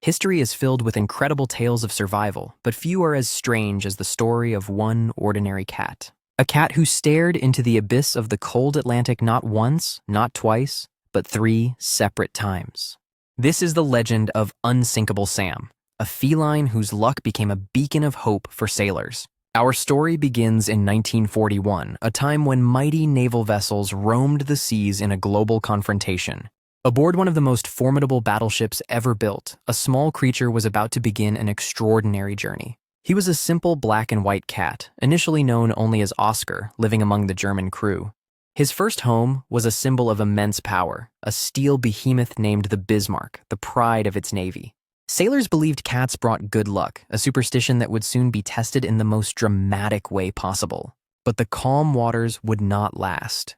History is filled with incredible tales of survival, but few are as strange as the story of one ordinary cat. A cat who stared into the abyss of the cold Atlantic not once, not twice, but 3 separate times. This is the legend of Unsinkable Sam, a feline whose luck became a beacon of hope for sailors. Our story begins in 1941, a time when mighty naval vessels roamed the seas in a global confrontation. Aboard one of the most formidable battleships ever built, a small creature was about to begin an extraordinary journey. He was a simple black and white cat, initially known only as Oscar, living among the German crew. His first home was a symbol of immense power, a steel behemoth named the Bismarck, the pride of its navy. Sailors believed cats brought good luck, a superstition that would soon be tested in the most dramatic way possible. But the calm waters would not last.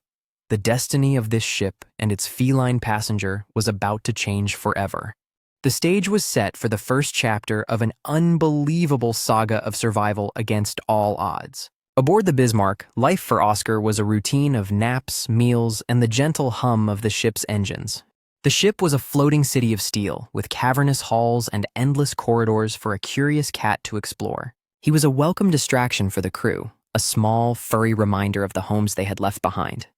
The destiny of this ship and its feline passenger was about to change forever. The stage was set for the first chapter of an unbelievable saga of survival against all odds. Aboard the Bismarck, life for Oscar was a routine of naps, meals, and the gentle hum of the ship's engines. The ship was a floating city of steel, with cavernous halls and endless corridors for a curious cat to explore. He was a welcome distraction for the crew, a small, furry reminder of the homes they had left behind.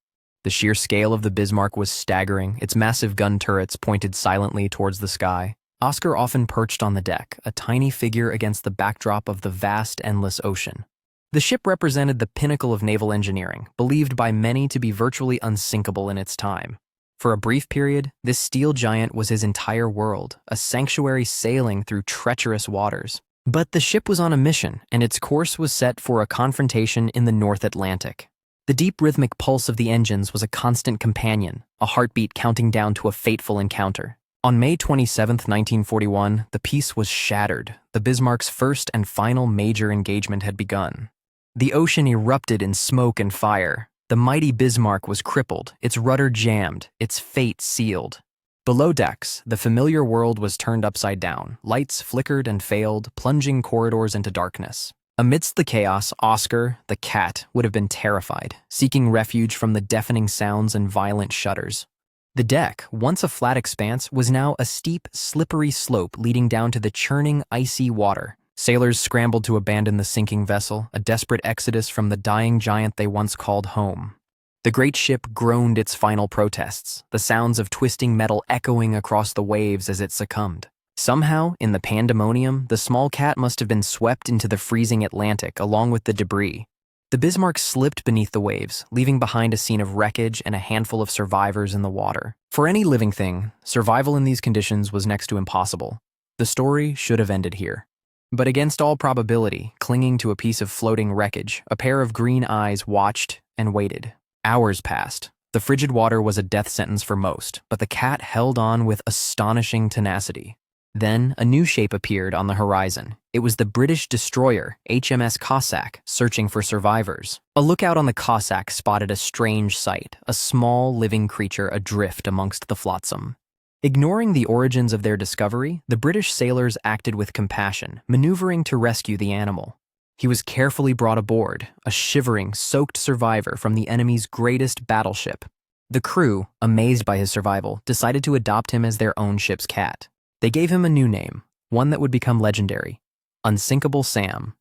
The sheer scale of the Bismarck was staggering, its massive gun turrets pointed silently towards the sky. Oscar often perched on the deck, a tiny figure against the backdrop of the vast, endless ocean. The ship represented the pinnacle of naval engineering, believed by many to be virtually unsinkable in its time. For a brief period, this steel giant was his entire world, a sanctuary sailing through treacherous waters. But the ship was on a mission, and its course was set for a confrontation in the North Atlantic. The deep rhythmic pulse of the engines was a constant companion, a heartbeat counting down to a fateful encounter. On May 27, 1941, the peace was shattered. The Bismarck's first and final major engagement had begun. The ocean erupted in smoke and fire. The mighty Bismarck was crippled, its rudder jammed, its fate sealed. Below decks, the familiar world was turned upside down. Lights flickered and failed, plunging corridors into darkness. Amidst the chaos, Oscar, the cat, would have been terrified, seeking refuge from the deafening sounds and violent shudders. The deck, once a flat expanse, was now a steep, slippery slope leading down to the churning, icy water. Sailors scrambled to abandon the sinking vessel, a desperate exodus from the dying giant they once called home. The great ship groaned its final protests, the sounds of twisting metal echoing across the waves as it succumbed. Somehow, in the pandemonium, the small cat must have been swept into the freezing Atlantic along with the debris. The Bismarck slipped beneath the waves, leaving behind a scene of wreckage and a handful of survivors in the water. For any living thing, survival in these conditions was next to impossible. The story should have ended here. But against all probability, clinging to a piece of floating wreckage, a pair of green eyes watched and waited. Hours passed. The frigid water was a death sentence for most, but the cat held on with astonishing tenacity. Then, a new shape appeared on the horizon. It was the British destroyer, HMS Cossack, searching for survivors. A lookout on the Cossack spotted a strange sight, a small, living creature adrift amongst the flotsam. Ignoring the origins of their discovery, the British sailors acted with compassion, maneuvering to rescue the animal. He was carefully brought aboard, a shivering, soaked survivor from the enemy's greatest battleship. The crew, amazed by his survival, decided to adopt him as their own ship's cat. They gave him a new name, one that would become legendary: Unsinkable Sam.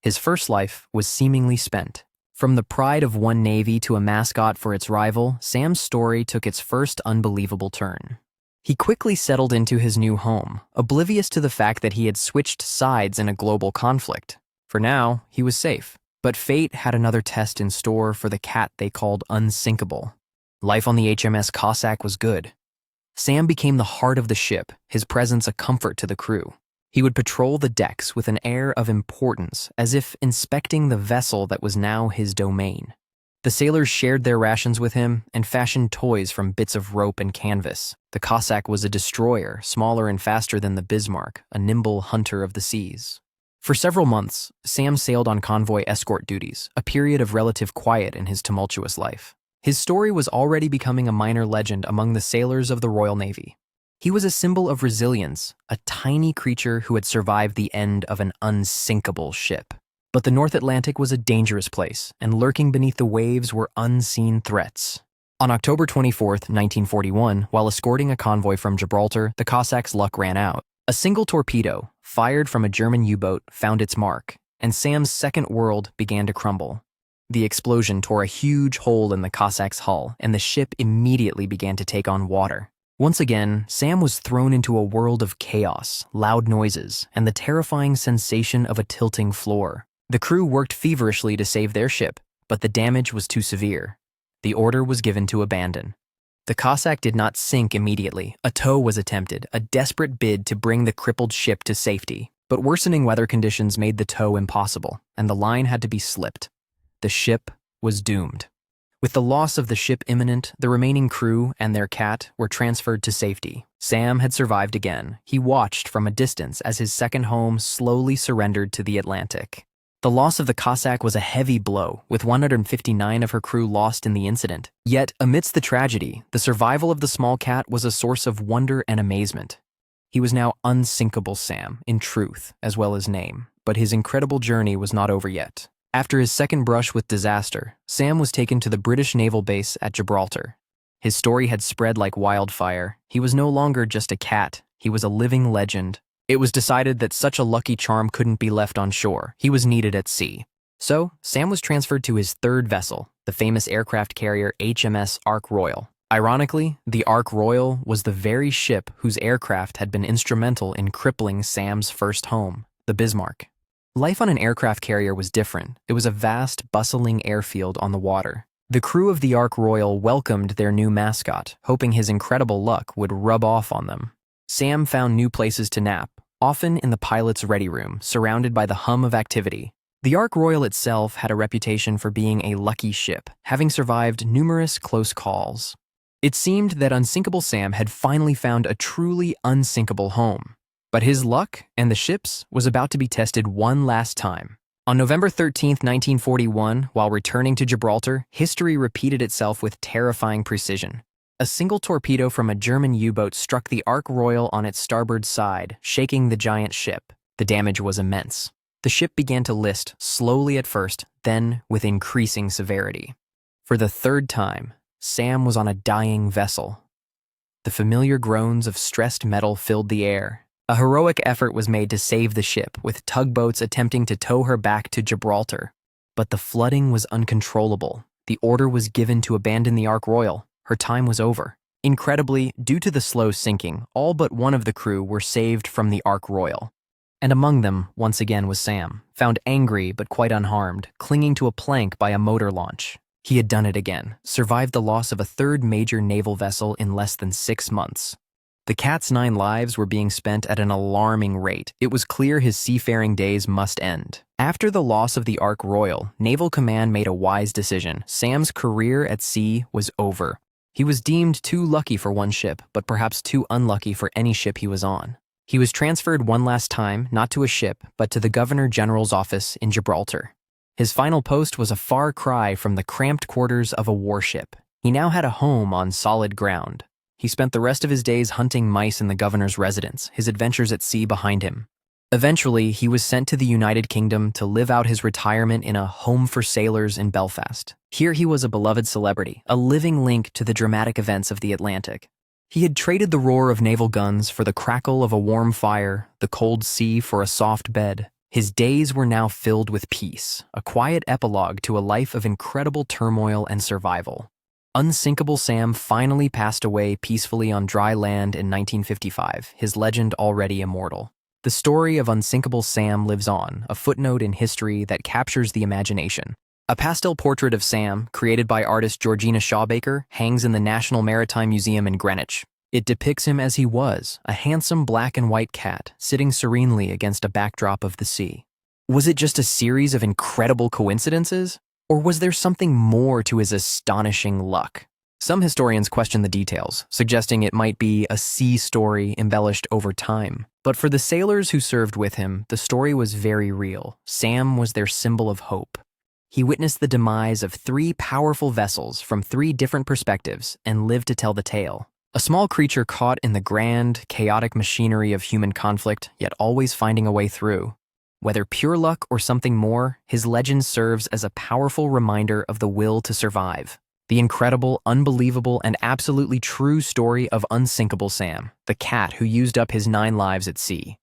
His first life was seemingly spent. From the pride of one navy to a mascot for its rival, Sam's story took its first unbelievable turn. He quickly settled into his new home, oblivious to the fact that he had switched sides in a global conflict. For now, he was safe. But fate had another test in store for the cat they called Unsinkable. Life on the HMS Cossack was good. Sam became the heart of the ship, his presence a comfort to the crew. He would patrol the decks with an air of importance, as if inspecting the vessel that was now his domain. The sailors shared their rations with him and fashioned toys from bits of rope and canvas. The Cossack was a destroyer, smaller and faster than the Bismarck, a nimble hunter of the seas. For several months, Sam sailed on convoy escort duties, a period of relative quiet in his tumultuous life. His story was already becoming a minor legend among the sailors of the Royal Navy. He was a symbol of resilience, a tiny creature who had survived the end of an unsinkable ship. But the North Atlantic was a dangerous place, and lurking beneath the waves were unseen threats. On October 24, 1941, while escorting a convoy from Gibraltar, the Cossack's luck ran out. A single torpedo, fired from a German U-boat, found its mark, and Sam's second world began to crumble. The explosion tore a huge hole in the Cossack's hull, and the ship immediately began to take on water. Once again, Sam was thrown into a world of chaos, loud noises, and the terrifying sensation of a tilting floor. The crew worked feverishly to save their ship, but the damage was too severe. The order was given to abandon. The Cossack did not sink immediately. A tow was attempted, a desperate bid to bring the crippled ship to safety. But worsening weather conditions made the tow impossible, and the line had to be slipped. The ship was doomed. With the loss of the ship imminent, the remaining crew and their cat were transferred to safety. Sam had survived again. He watched from a distance as his second home slowly surrendered to the Atlantic. The loss of the Cossack was a heavy blow, with 159 of her crew lost in the incident. Yet, amidst the tragedy, the survival of the small cat was a source of wonder and amazement. He was now Unsinkable Sam, in truth, as well as name, but his incredible journey was not over yet. After his second brush with disaster, Sam was taken to the British naval base at Gibraltar. His story had spread like wildfire. He was no longer just a cat, he was a living legend. It was decided that such a lucky charm couldn't be left on shore. He was needed at sea. So, Sam was transferred to his third vessel, the famous aircraft carrier HMS Ark Royal. Ironically, the Ark Royal was the very ship whose aircraft had been instrumental in crippling Sam's first home, the Bismarck. Life on an aircraft carrier was different. It was a vast, bustling airfield on the water. The crew of the Ark Royal welcomed their new mascot, hoping his incredible luck would rub off on them. Sam found new places to nap, often in the pilot's ready room, surrounded by the hum of activity. The Ark Royal itself had a reputation for being a lucky ship, having survived numerous close calls. It seemed that Unsinkable Sam had finally found a truly unsinkable home. But his luck and the ship's was about to be tested one last time. On November 13, 1941, while returning to Gibraltar, history repeated itself with terrifying precision. A single torpedo from a German U-boat struck the Ark Royal on its starboard side, shaking the giant ship. The damage was immense. The ship began to list, slowly at first, then with increasing severity. For the third time, Sam was on a dying vessel. The familiar groans of stressed metal filled the air. A heroic effort was made to save the ship, with tugboats attempting to tow her back to Gibraltar. But the flooding was uncontrollable. The order was given to abandon the Ark Royal. Her time was over. Incredibly, due to the slow sinking, all but one of the crew were saved from the Ark Royal. And among them, once again, was Sam, found angry but quite unharmed, clinging to a plank by a motor launch. He had done it again, survived the loss of a third major naval vessel in less than 6 months. The cat's 9 lives were being spent at an alarming rate. It was clear his seafaring days must end. After the loss of the Ark Royal, Naval Command made a wise decision. Sam's career at sea was over. He was deemed too lucky for one ship, but perhaps too unlucky for any ship he was on. He was transferred one last time, not to a ship, but to the Governor General's office in Gibraltar. His final post was a far cry from the cramped quarters of a warship. He now had a home on solid ground. He spent the rest of his days hunting mice in the governor's residence, his adventures at sea behind him. Eventually, he was sent to the United Kingdom to live out his retirement in a home for sailors in Belfast. Here he was a beloved celebrity, a living link to the dramatic events of the Atlantic. He had traded the roar of naval guns for the crackle of a warm fire, the cold sea for a soft bed. His days were now filled with peace, a quiet epilogue to a life of incredible turmoil and survival. Unsinkable Sam finally passed away peacefully on dry land in 1955, his legend already immortal. The story of Unsinkable Sam lives on, a footnote in history that captures the imagination. A pastel portrait of Sam, created by artist Georgina Shawbaker, hangs in the National Maritime Museum in Greenwich. It depicts him as he was, a handsome black and white cat, sitting serenely against a backdrop of the sea. Was it just a series of incredible coincidences? Or was there something more to his astonishing luck? Some historians question the details, suggesting it might be a sea story embellished over time. But for the sailors who served with him, the story was very real. Sam was their symbol of hope. He witnessed the demise of 3 powerful vessels from 3 different perspectives and lived to tell the tale. A small creature caught in the grand, chaotic machinery of human conflict, yet always finding a way through. Whether pure luck or something more, his legend serves as a powerful reminder of the will to survive. The incredible, unbelievable, and absolutely true story of Unsinkable Sam, the cat who used up his 9 lives at sea.